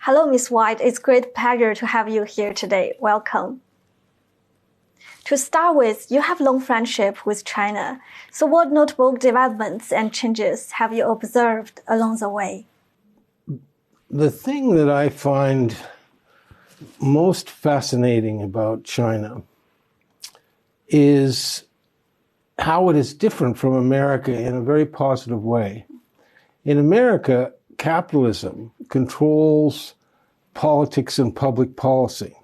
Hello, Ms. White. It's a great pleasure to have you here today. Welcome. To start with, you have long friendship with China. So what notable developments and changes have you observed along the way? The thing that I find most fascinating about China is how it is different from America in a very positive way. In America, capitalism controls politics and public policy.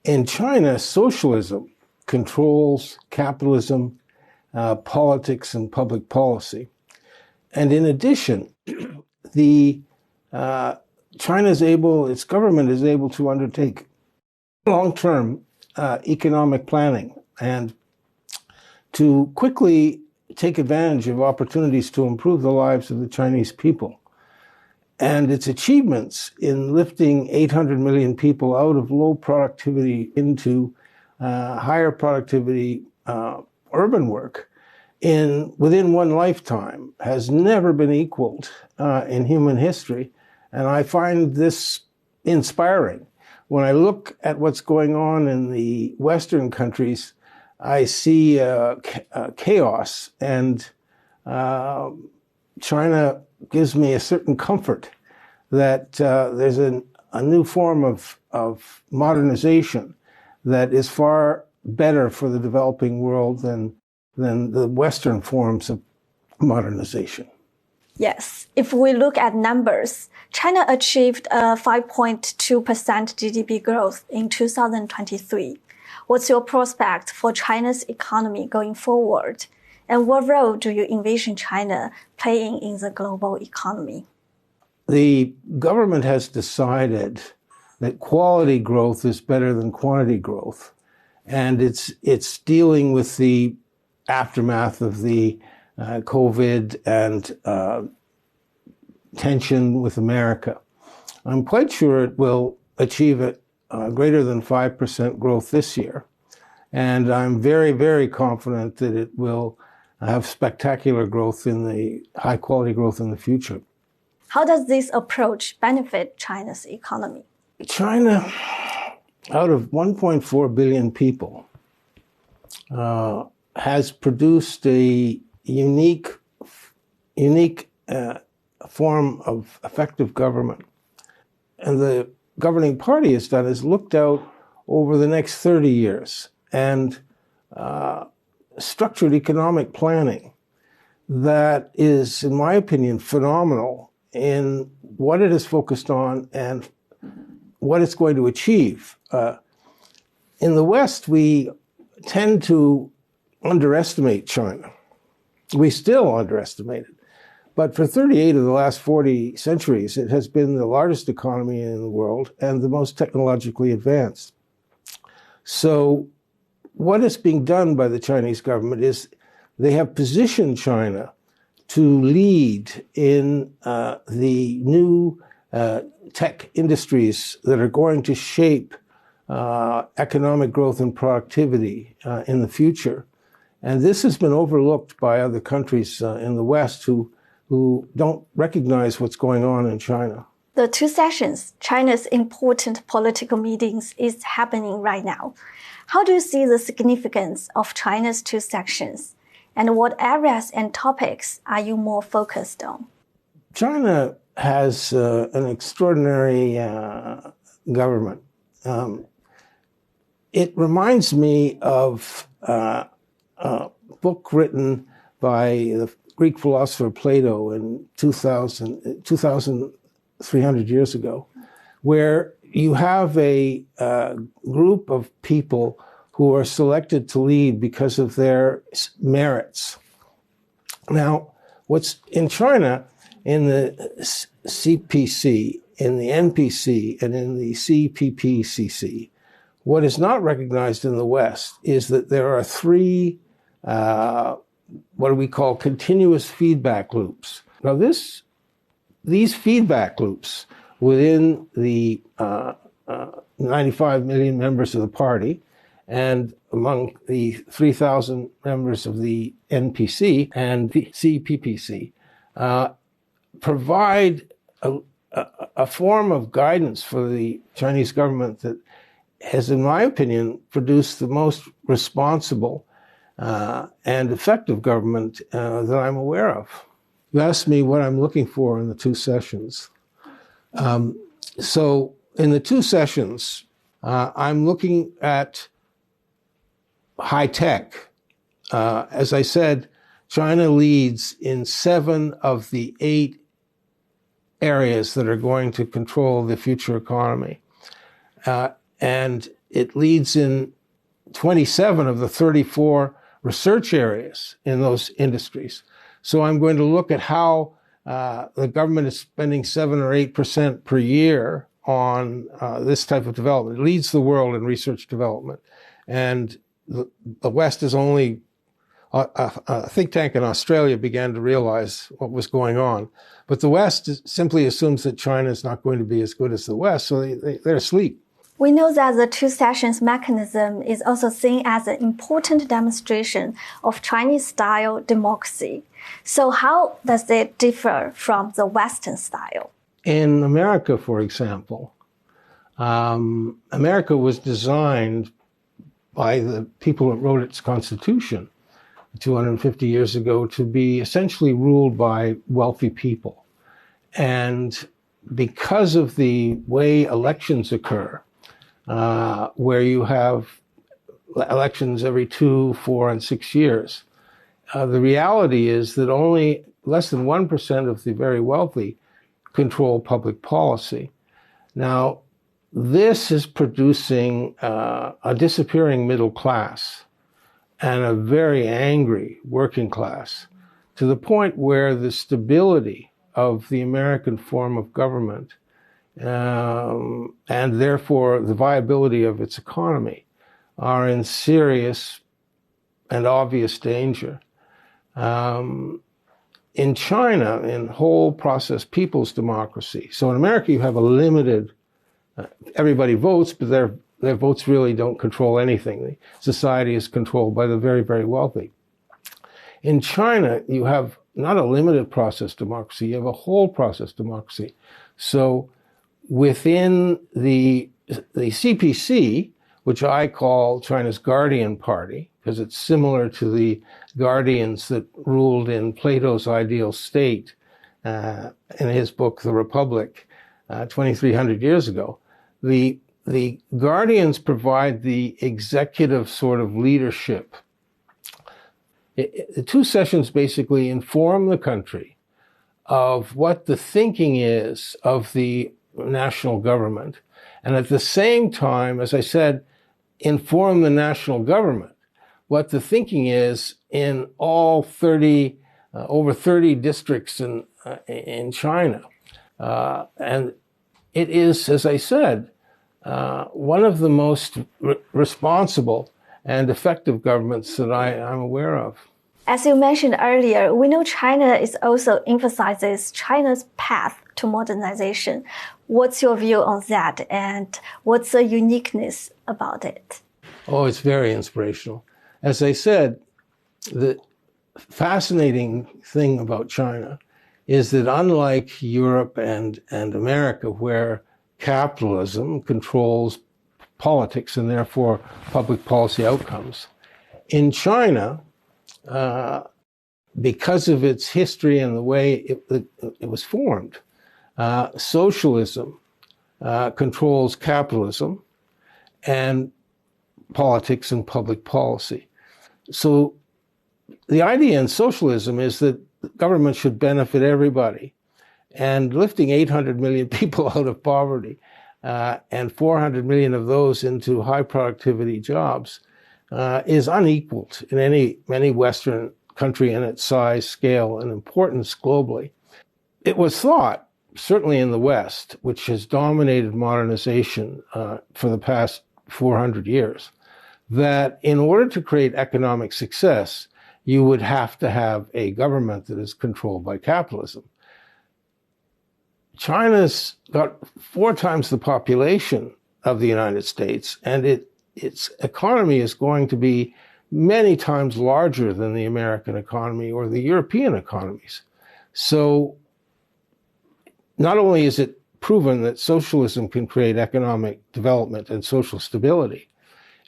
In China, socialism controls capitalism, politics, and public policy. And in addition, its government is able to undertake long-term economic planning and to quickly take advantage of opportunities to improve the lives of the Chinese people. And its achievements in lifting 800 million people out of low productivity into higher productivity urban work within one lifetime has never been equaled in human history. And I find this inspiring. When I look at what's going on in the Western countries, I see chaos, and China gives me a certain comfort that there's a new form of modernization that is far better for the developing world than the Western forms of modernization. Yes, if we look at numbers, China achieved a 5.2% GDP growth in 2023. What's your prospect for China's economy going forward? And what role do you envision China playing in the global economy? The government has decided that quality growth is better than quantity growth. And it's dealing with the aftermath of the COVID and tension with America. I'm quite sure it will achieve it greater than 5% growth this year. And I'm very, very confident that it will have spectacular growth high quality growth in the future. How does this approach benefit China's economy? China, out of 1.4 billion people, has produced a unique form of effective government. And the governing party has done is looked out over the next 30 years and structured economic planning that is, in my opinion, phenomenal in what it is focused on and what it's going to achieve. In the West, we tend to underestimate China. We still underestimate it. But for 38 of the last 40 centuries, it has been the largest economy in the world and the most technologically advanced. So what is being done by the Chinese government is they have positioned China to lead in the new tech industries that are going to shape economic growth and productivity in the future. And this has been overlooked by other countries in the West who don't recognize what's going on in China. The two sessions, China's important political meetings, is happening right now. How do you see the significance of China's two sections? And what areas and topics are you more focused on? China has an extraordinary government. It reminds me of a book written by the Greek philosopher Plato in 2,300 years ago, where you have a group of people who are selected to lead because of their merits. Now, what's in China, in the CPC, in the NPC, and in the CPPCC, what is not recognized in the West is that there are three, what we call continuous feedback loops. Now, these feedback loops within the 95 million members of the party and among the 3,000 members of the NPC and the CPPC provide a a form of guidance for the Chinese government that has, in my opinion, produced the most responsible and effective government that I'm aware of. You asked me what I'm looking for in the two sessions. So in the two sessions, I'm looking at high tech. As I said, China leads in 7 of the 8 areas that are going to control the future economy. And it leads in 27 of the 34 research areas in those industries. So I'm going to look at how the government is spending 7 or 8% per year on this type of development. It leads the world in research development. And the West is only, a think tank in Australia began to realize what was going on. But the West simply assumes that China is not going to be as good as the West, so they're asleep. We know that the two sessions mechanism is also seen as an important demonstration of Chinese-style democracy. So how does it differ from the Western style? In America, for example, America was designed by the people that wrote its Constitution 250 years ago to be essentially ruled by wealthy people. And because of the way elections occur, where you have elections every 2, 4, and 6 years, the reality is that only less than 1% of the very wealthy control public policy. Now, this is producing a disappearing middle class and a very angry working class, to the point where the stability of the American form of government and therefore the viability of its economy are in serious and obvious danger. In China, in whole process people's democracy, so in America you have a limited, everybody votes, but their votes really don't control anything. The society is controlled by the very, very wealthy. In China, you have not a limited process democracy, you have a whole process democracy. So within the CPC, which I call China's guardian party, because it's similar to the guardians that ruled in Plato's ideal state in his book, The Republic, 2,300 years ago. The guardians provide the executive sort of leadership. The two sessions basically inform the country of what the thinking is of the national government, and at the same time, as I said, inform the national government what the thinking is in all over 30 districts in China. And it is, as I said, one of the most responsible and effective governments that I'm aware of. As you mentioned earlier, we know China is also emphasizes China's path to modernization. What's your view on that, and what's the uniqueness about it? Oh, it's very inspirational. As I said, the fascinating thing about China is that unlike Europe and America, where capitalism controls politics and therefore public policy outcomes, in China, because of its history and the way it was formed, socialism controls capitalism and politics and public policy. So the idea in socialism is that government should benefit everybody, and lifting 800 million people out of poverty and 400 million of those into high productivity jobs is unequaled in any Western country in its size, scale, and importance globally. It was thought, certainly in the West, which has dominated modernization for the past 400 years, that in order to create economic success, you would have to have a government that is controlled by capitalism. China's got 4 times the population of the United States, and its economy is going to be many times larger than the American economy or the European economies. So not only is it proven that socialism can create economic development and social stability.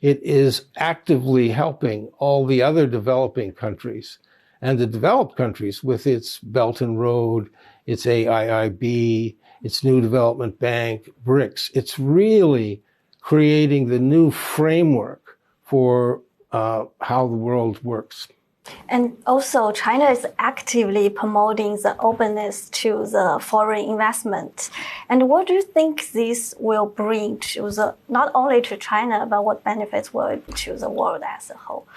It is actively helping all the other developing countries and the developed countries with its Belt and Road, its AIIB, its New Development Bank, BRICS. It's really creating the new framework for how the world works. And also, China is actively promoting the openness to the foreign investment. And what do you think this will bring to not only to China, but what benefits will it to the world as a whole?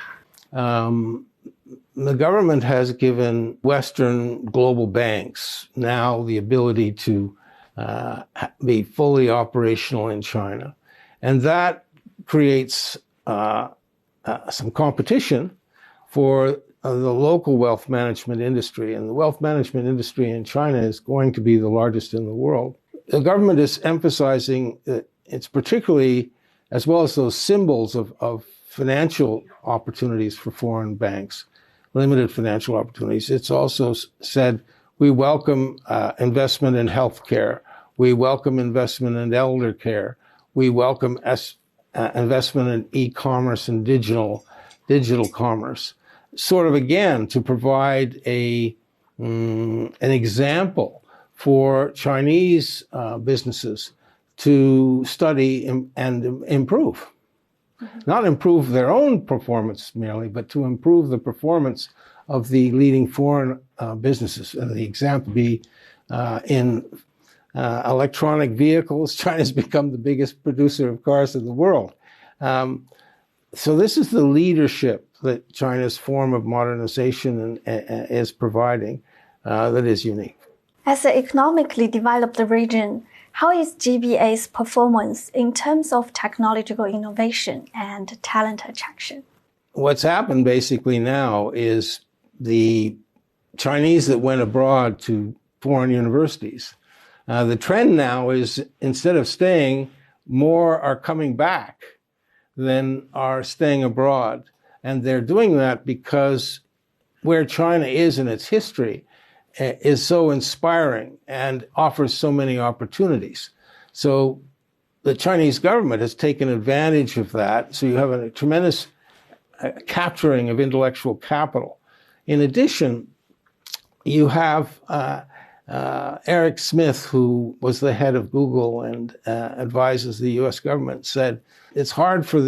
The government has given Western global banks now the ability to be fully operational in China. And that creates some competition for the local wealth management industry. And the wealth management industry in China is going to be the largest in the world. The government is emphasizing that it's particularly, as well as those symbols of financial opportunities for foreign banks, limited financial opportunities. It's also said, we welcome investment in healthcare. We welcome investment in elder care. We welcome investment in e-commerce and digital commerce. Sort of, again, to provide an example for Chinese businesses to study and improve. Mm-hmm. Not improve their own performance merely, but to improve the performance of the leading foreign businesses. And the example be in electronic vehicles. China's become the biggest producer of cars in the world. So this is the leadership that China's form of modernization is providing that is unique. As an economically developed region, how is GBA's performance in terms of technological innovation and talent attraction? What's happened basically now is the Chinese that went abroad to foreign universities, the trend now is instead of staying, more are coming back than are staying abroad. And they're doing that because where China is in its history is so inspiring and offers so many opportunities. So the Chinese government has taken advantage of that. So you have a tremendous capturing of intellectual capital. In addition, you have Eric Smith, who was the head of Google and advises the U.S. government, said it's hard for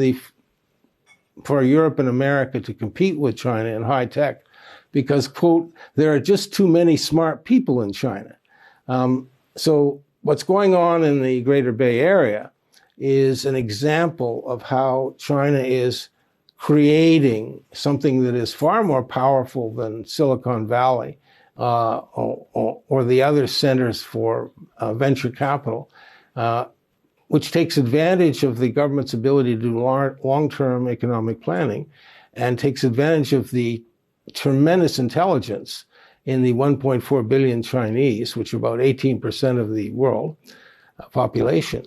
Europe and America to compete with China in high tech because, quote, there are just too many smart people in China. So what's going on in the Greater Bay Area is an example of how China is creating something that is far more powerful than Silicon Valley or the other centers for venture capital, which takes advantage of the government's ability to do long-term economic planning and takes advantage of the tremendous intelligence in the 1.4 billion Chinese, which are about 18% of the world population,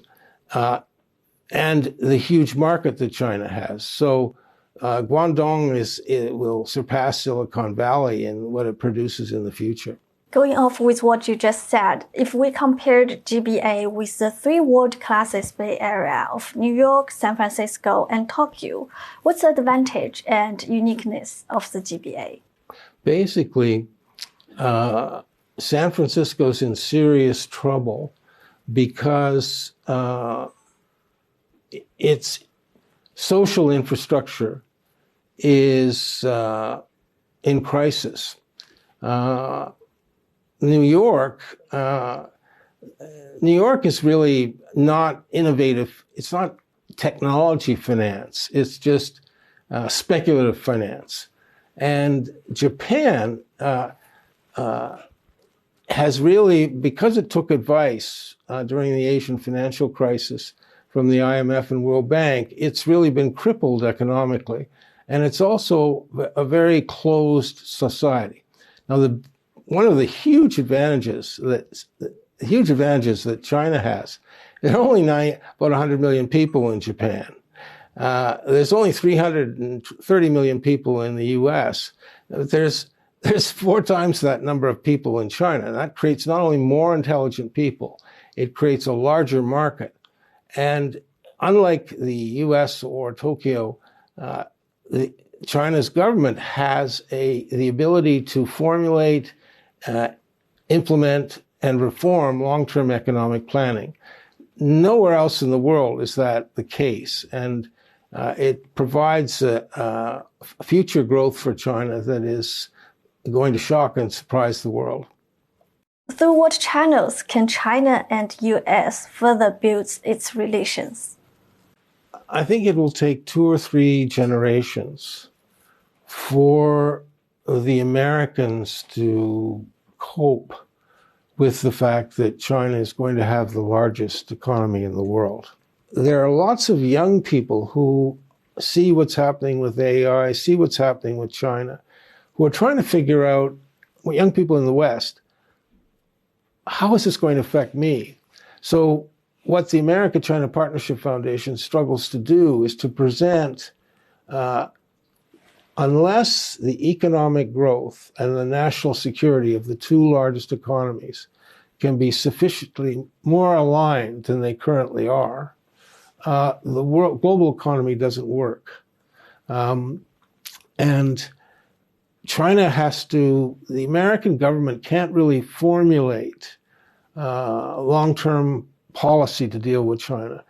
and the huge market that China has. So Guangdong will surpass Silicon Valley in what it produces in the future. Going off with what you just said, if we compared GBA with the three world-class Bay Area of New York, San Francisco, and Tokyo, what's the advantage and uniqueness of the GBA? Basically, San Francisco's in serious trouble because its social infrastructure is in crisis. New York is really not innovative. It's not technology finance. It's just speculative finance. And Japan has really, because it took advice during the Asian financial crisis from the IMF and World Bank, it's really been crippled economically. And it's also a very closed society. Now, one of the huge advantages that China has, there are only about 100 million people in Japan. There's only 330 million people in the U.S. There's 4 times that number of people in China. And that creates not only more intelligent people, it creates a larger market. And unlike the US or Tokyo, China's government has the ability to formulate, implement, and reform long-term economic planning. Nowhere else in the world is that the case. And it provides future growth for China that is going to shock and surprise the world. Through what channels can China and US further build its relations? I think it will take 2 or 3 generations for the Americans to cope with the fact that China is going to have the largest economy in the world. There are lots of young people who see what's happening with AI, see what's happening with China, who are trying to figure out, young people in the West, how is this going to affect me? So what the America-China Partnership Foundation struggles to do is to present, unless the economic growth and the national security of the 2 largest economies can be sufficiently more aligned than they currently are, the global economy doesn't work. And China the American government can't really formulate long-term policy to deal with China.